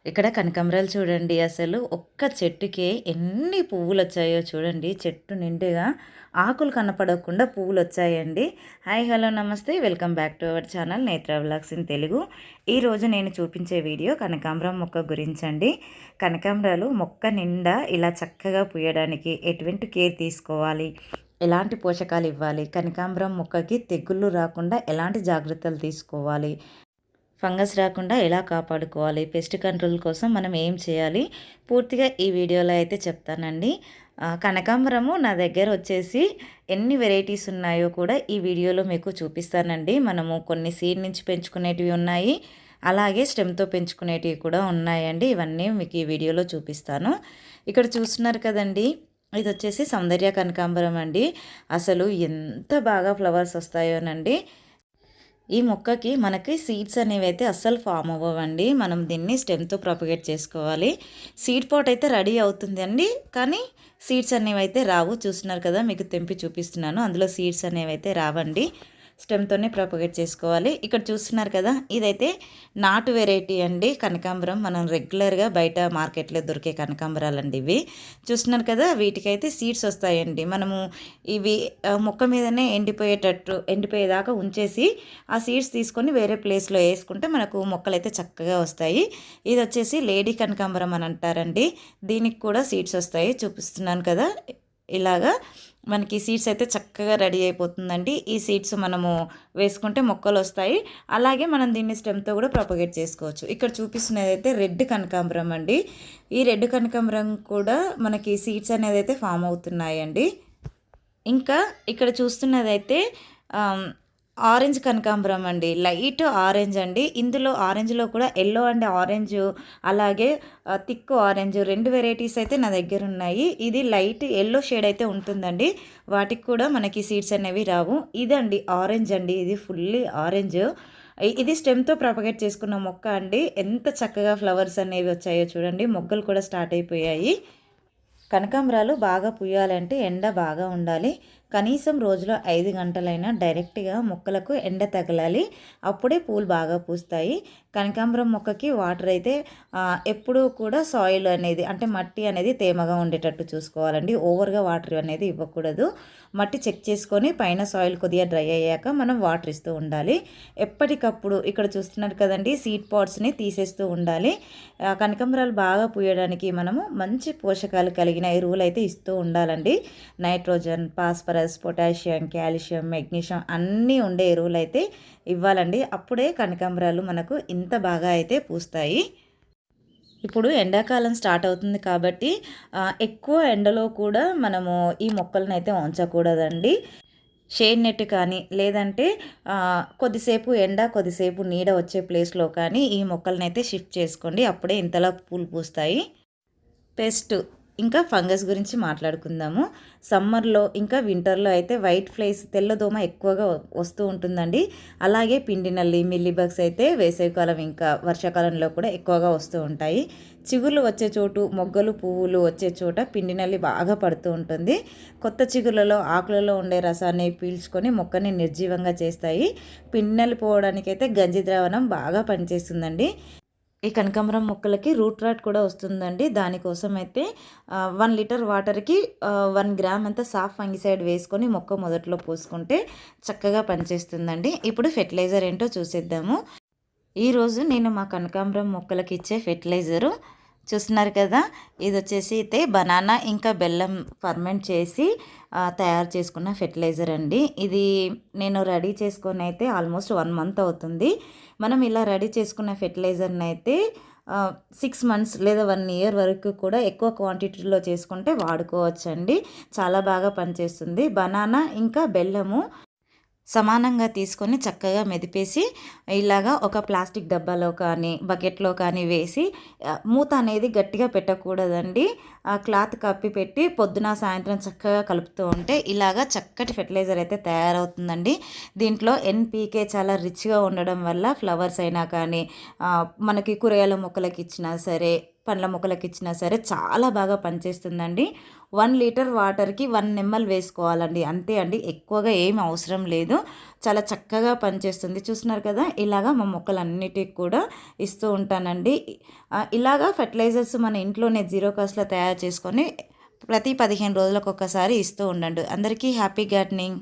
ఇక్కడ కనకాంబరాలు చూడండి. అసలు ఒక్క చెట్టుకే ఎన్ని పువ్వులొచ్చాయో చూడండి. చెట్టు నిండుగా ఆకులు కనపడకుండా పువ్వులొచ్చాయండి. హాయ్, హలో, నమస్తే. Welcome back to our channel నేత్ర వ్లాగ్స్ ఇన్ తెలుగు. ఈరోజు నేను చూపించే వీడియో కనకాంబరం మొక్క గురించండి. కనకాంబరాలు మొక్క నిండా ఇలా చక్కగా పూయడానికి ఎటువంటి కేర్ తీసుకోవాలి, ఎలాంటి పోషకాలు ఇవ్వాలి, కనకాంబరం మొక్కకి తెగుళ్ళు రాకుండా ఎలాంటి జాగ్రత్తలు తీసుకోవాలి, ఫంగస్ రాకుండా ఎలా కాపాడుకోవాలి, పెస్ట్ కంట్రోల్ కోసం మనం ఏం చేయాలి, పూర్తిగా ఈ వీడియోలో అయితే చెప్తానండి. కనకాంబరము నా దగ్గర వచ్చేసి ఎన్ని వెరైటీస్ ఉన్నాయో కూడా ఈ వీడియోలో మీకు చూపిస్తానండి. మనము కొన్ని సీడ్ నుంచి పెంచుకునేటివి ఉన్నాయి, అలాగే స్టెమ్తో పెంచుకునేటివి కూడా ఉన్నాయండి. ఇవన్నీ మీకు ఈ వీడియోలో చూపిస్తాను. ఇక్కడ చూస్తున్నారు కదండి, ఇది వచ్చేసి సౌందర్య కనకాంబరం అండి. అసలు ఎంత బాగా ఫ్లవర్స్ వస్తాయోనండి. ఈ మొక్కకి మనకి సీడ్స్ అనేవి అయితే అస్సలు ఫామ్ అవ్వవండి. మనం దీన్ని స్టెమ్తో ప్రొపగేట్ చేసుకోవాలి. సీడ్ పాట్ అయితే రెడీ అవుతుంది అండి, కానీ సీడ్స్ అనేవి అయితే రావు. చూస్తున్నారు కదా, మీకు తెంపి చూపిస్తున్నాను. అందులో సీడ్స్ అనేవి అయితే రావండి. స్టెమ్తోనే ప్రొపగేట్ చేసుకోవాలి. ఇక్కడ చూస్తున్నారు కదా, ఇదైతే నాటు వెరైటీ అండి కనకాంబరం. మనం రెగ్యులర్గా బయట మార్కెట్లో దొరికే కనకాంబరాలు అండి ఇవి. చూస్తున్నారు కదా, వీటికైతే సీడ్స్ వస్తాయండి. మనము ఇవి మొక్క మీదనే ఎండిపోయేదాకా ఉంచేసి ఆ సీడ్స్ తీసుకొని వేరే ప్లేస్లో వేసుకుంటే మనకు మొక్కలు అయితే చక్కగా వస్తాయి. ఇది వచ్చేసి లేడీ కనకాంబరం అని అంటారండి. దీనికి కూడా సీడ్స్ వస్తాయి. చూపిస్తున్నాను కదా, ఇలాగా మనకి సీడ్స్ అయితే చక్కగా రెడీ అయిపోతుందండి. ఈ సీడ్స్ మనము వేసుకుంటే మొక్కలు వస్తాయి. అలాగే మనం దీన్ని స్టెమ్తో కూడా ప్రొపగేట్ చేసుకోవచ్చు. ఇక్కడ చూపిస్తున్నది అయితే రెడ్ కనకాంబరం అండి. ఈ రెడ్ కనకాంబరం కూడా మనకి సీడ్స్ అనేది అయితే ఫామ్ అవుతున్నాయండి. ఇంకా ఇక్కడ చూస్తున్నదైతే ఆరెంజ్ కనకాంబరం అండి. లైట్ ఆరెంజ్ అండి. ఇందులో ఆరెంజ్లో కూడా ఎల్లో అండ్ ఆరెంజ్, అలాగే థిక్ ఆరెంజ్, రెండు వెరైటీస్ అయితే నా దగ్గర ఉన్నాయి. ఇది లైట్ ఎల్లో షేడ్ అయితే ఉంటుందండి. వాటికి కూడా మనకి సీడ్స్ అనేవి రావు. ఇదండి ఆరెంజ్ అండి. ఇది ఫుల్లీ ఆరెంజ్. ఇది స్టెమ్తో ప్రొపగేట్ చేసుకున్న మొక్క అండి. ఎంత చక్కగా ఫ్లవర్స్ అనేవి వచ్చాయో చూడండి. మొగ్గలు కూడా స్టార్ట్ అయిపోయాయి. కనకాంబరాలు బాగా పూయాలంటే ఎండ బాగా ఉండాలి. కనీసం రోజులో 5 గంటలైనా డైరెక్ట్గా మొక్కలకు ఎండ తగలాలి. అప్పుడే పూలు బాగా పూస్తాయి. కనకాంబరం మొక్కకి వాటర్ అయితే ఎప్పుడూ కూడా సాయిల్ అనేది, అంటే మట్టి అనేది తేమగా ఉండేటట్టు చూసుకోవాలండి. ఓవర్గా వాటర్ అనేది ఇవ్వకూడదు. మట్టి చెక్ చేసుకొని పైన సాయిల్ కొద్దిగా డ్రై అయ్యాక మనం వాటర్ ఇస్తూ ఉండాలి. ఎప్పటికప్పుడు ఇక్కడ చూస్తున్నారు కదండి, సీడ్ పాట్స్ని తీసేస్తూ ఉండాలి. కనకాంబరాలు బాగా పూయడానికి మనము మంచి పోషకాలు కలిగిన ఎరువులు అయితే ఇస్తూ ఉండాలండి. Nitrogen, phosphorus, potassium, calcium, magnesium అన్నీ ఉండే ఎరువులు అయితే ఇవ్వాలండి. అప్పుడే కనకాంబరాలు మనకు ఇంత బాగా అయితే పూస్తాయి. ఇప్పుడు ఎండాకాలం స్టార్ట్ అవుతుంది కాబట్టి ఎక్కువ ఎండలో కూడా మనము ఈ మొక్కలను అయితే ఉంచకూడదండి. షేడ్ నెట్ కానీ, లేదంటే కొద్దిసేపు ఎండ కొద్దిసేపు నీడ వచ్చే ప్లేస్లో కానీ ఈ మొక్కలను అయితే షిఫ్ట్ చేసుకోండి. అప్పుడే ఇంతలా పూలు పూస్తాయి. పెస్ట్ ఇంకా ఫంగస్ గురించి మాట్లాడుకుందాము. సమ్మర్లో ఇంకా వింటర్లో అయితే వైట్ ఫ్లైస్, తెల్లదోమ ఎక్కువగా వస్తూ ఉంటుందండి. అలాగే పిండి నల్లి, మిల్లీబగ్స్ అయితే వేసవికాలం ఇంకా వర్షాకాలంలో కూడా ఎక్కువగా వస్తూ ఉంటాయి. చిగుర్లు వచ్చే చోటు, మొగ్గలు పువ్వులు వచ్చే చోట పిండి నల్లి బాగా పడుతూ ఉంటుంది. కొత్త చిగుర్లలో ఆకులలో ఉండే రసాన్ని పీల్చుకొని మొక్కని నిర్జీవంగా చేస్తాయి. పిండి నల్లి పోవడానికైతే గంజి ద్రావణం బాగా పనిచేస్తుందండి. ఈ కనకాంబరం మొక్కలకి రూట్ రాట్ కూడా వస్తుందండి. దానికోసం అయితే 1 లీటర్ వాటర్కి 1 గ్రామ్ అంతా సాఫ్ ఫంగిసైడ్ వేసుకొని మొక్క మొదట్లో పోసుకుంటే చక్కగా పనిచేస్తుందండి. ఇప్పుడు ఫెర్టిలైజర్ ఏంటో చూసేద్దాము. ఈరోజు నేను మా కనకాంబరం మొక్కలకి ఇచ్చే ఫెర్టిలైజరు చూస్తున్నారు కదా, ఇది వచ్చేసి అయితే బనానా ఇంకా బెల్లం ఫర్మెంట్ చేసి తయారు చేసుకున్న ఫెర్టిలైజర్ అండి. ఇది నేను రెడీ చేసుకొని అయితే ఆల్మోస్ట్ 1 మంత్ అవుతుంది. మనం ఇలా రెడీ చేసుకున్న ఫెర్టిలైజర్ని అయితే 6 మంత్స్ లేదా 1 ఇయర్ వరకు కూడా ఎక్కువ క్వాంటిటీలో చేసుకుంటే వాడుకోవచ్చండి. చాలా బాగా పనిచేస్తుంది. బనానా ఇంకా బెల్లము సమానంగా తీసుకొని చక్కగా మెదిపేసి ఇలాగా ఒక ప్లాస్టిక్ డబ్బాలో కానీ బకెట్లో కానీ వేసి మూత అనేది గట్టిగా పెట్టకూడదండి. క్లాత్ కప్పి పెట్టి పొద్దున సాయంత్రం చక్కగా కలుపుతూ ఉంటే ఇలాగా చక్కటి ఫెర్టిలైజర్ అయితే తయారవుతుందండి. దీంట్లో ఎన్పీకే చాలా రిచ్గా ఉండడం వల్ల ఫ్లవర్స్ అయినా కానీ మనకి కూరగాయల మొక్కలకి ఇచ్చినా సరే, పండ్ల మొక్కలకి ఇచ్చినా సరే చాలా బాగా పనిచేస్తుందండి. 1 లీటర్ వాటర్‌కి 1 ఎంఎల్ వేసుకోవాలండి. అంతే అండి. ఎక్కువగా ఏమి అవసరం లేదు. చాలా చక్కగా పనిచేస్తుంది. చూస్తున్నారు కదా! ఇలాగా మా మొక్కలన్నిటికి కూడా ఇస్తూ ఉంటానండి. ఇలాగా ఫెర్టిలైజర్స్ మన ఇంట్లోనే జీరో కాస్ట్‌లో తయారు చేసుకొని ప్రతి 15 రోజులకు ఒకసారి ఇస్తూ ఉండండి. అందరికీ హ్యాపీ గార్డెనింగ్.